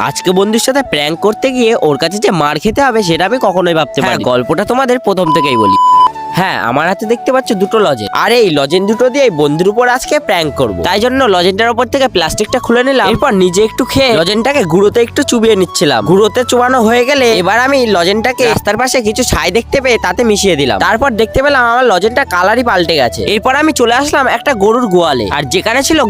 আজকে বন্ধুর সাথে প্র্যাঙ্ক করতে গিয়ে ওর কাছে যে মার খেতে হবে সেটা আমি কখনোই ভাবতে পারি। গল্পটা তোমাদের প্রথম থেকেই বলি। হ্যাঁ, আমার হাতে দেখতে পাচ্ছ দুটো লজেন, আর এই লজেন দুটো দিয়ে বন্ধুর উপর আজকে প্র্যাঙ্ক করব। তাই জন্য লজেনটার উপর থেকে প্লাস্টিকটা খুলে নিলাম, এরপর নিজে একটু খেয়ে লজেনটাকে গুঁড়োতে একটু চুবিয়ে নিচ্ছিলাম। গুঁড়োতে চুবানো হয়ে গেলে এবার আমি লজেনটাকে রাস্তার পাশে কিছু ছাই দেখতে পেয়ে তাতে মিশিয়ে দিলাম। তারপর দেখতে পেলাম আমার লজেনটা কালারই পাল্টে গেছে। এরপর আমি চলে আসলাম একটা গরুর গোয়ালে, আর যেখানে ছিল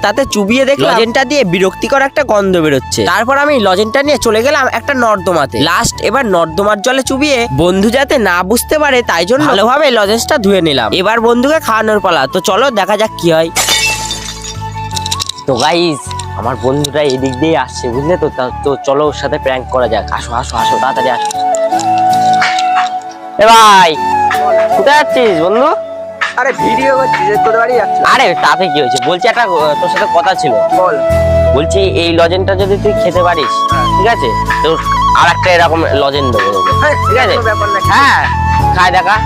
তাতে চুবিয়ে দেখলাম লজেনটা দিয়ে বিরক্তিকর একটা গন্ধ বেরোচ্ছে। তারপর আমি লজেনটা নিয়ে চলে গেলাম একটা নর্দমাতে। লাস্ট এবার নর্দমার জলে চুবিয়ে বন্ধু যাতে না বুঝতে পারে তাই জন্য ভালোভাবে লজেন্সটা ধুয়ে নিলাম। এবার বন্ধুকে খাওয়ানোর পালা, তো চলো দেখা যাক কি হয়। তো গাইস, আমার বন্ধুটা এদিক দিয়ে আসছে, বুঝলে তো? তো চলো ওর সাথে প্র্যাঙ্ক করা যাক। আসো আসো আসো, তাড়াতাড়ি আসো। এ ভাই, কোথায় যাচ্ছিস বন্ধু? আরে ভিডিও করছিস, তোর বাড়ি যাচ্ছিস? আরে তাতে কি হয়েছে, বলছি একটা তোর সাথে কথা ছিল। বল। বলছি এই লজেনটা যদি তুই খেতে পারিস, ঠিক আছে, তোর আর একটা এরকম লজেন দেবো তোকে, ঠিক আছে? ব্যাপার না। হ্যাঁ, খায় দেখা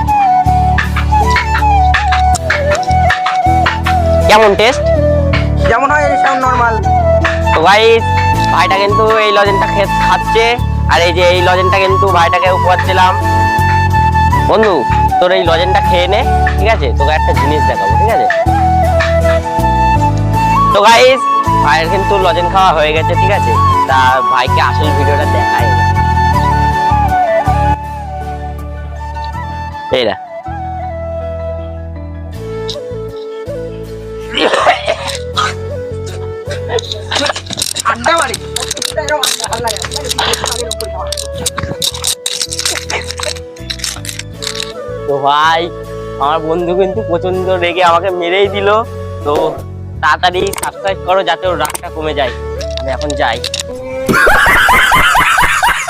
কেমন টেস্ট, যেমন হয় সব নরমাল। তো ভাই ভাইটা কিন্তু এই লজেনটা খাচ্ছে, আর এই যে এই লজেনটা কিন্তু ভাইটাকে উপহার দিলাম। বন্ধু, তোর এই লজেনটা খেয়ে নে, ঠিক আছে? তোকে একটা জিনিস দেখাবো, ঠিক আছে? তো গাইস, ভাইয়ের কিন্তু লজেন খাওয়া হয়ে গেছে, ঠিক আছে? তা ভাইকে আসল ভিডিওটা দেখাই। এই না, আড্ডা বাড়ি। তো ভাই আমার বন্ধু কিন্তু প্রচন্ড রেগে আমাকে মেরেই দিল। তো তাড়াতাড়ি সাবস্ক্রাইব করো যাতে ওর রাগটা কমে যায়। আমি এখন যাই।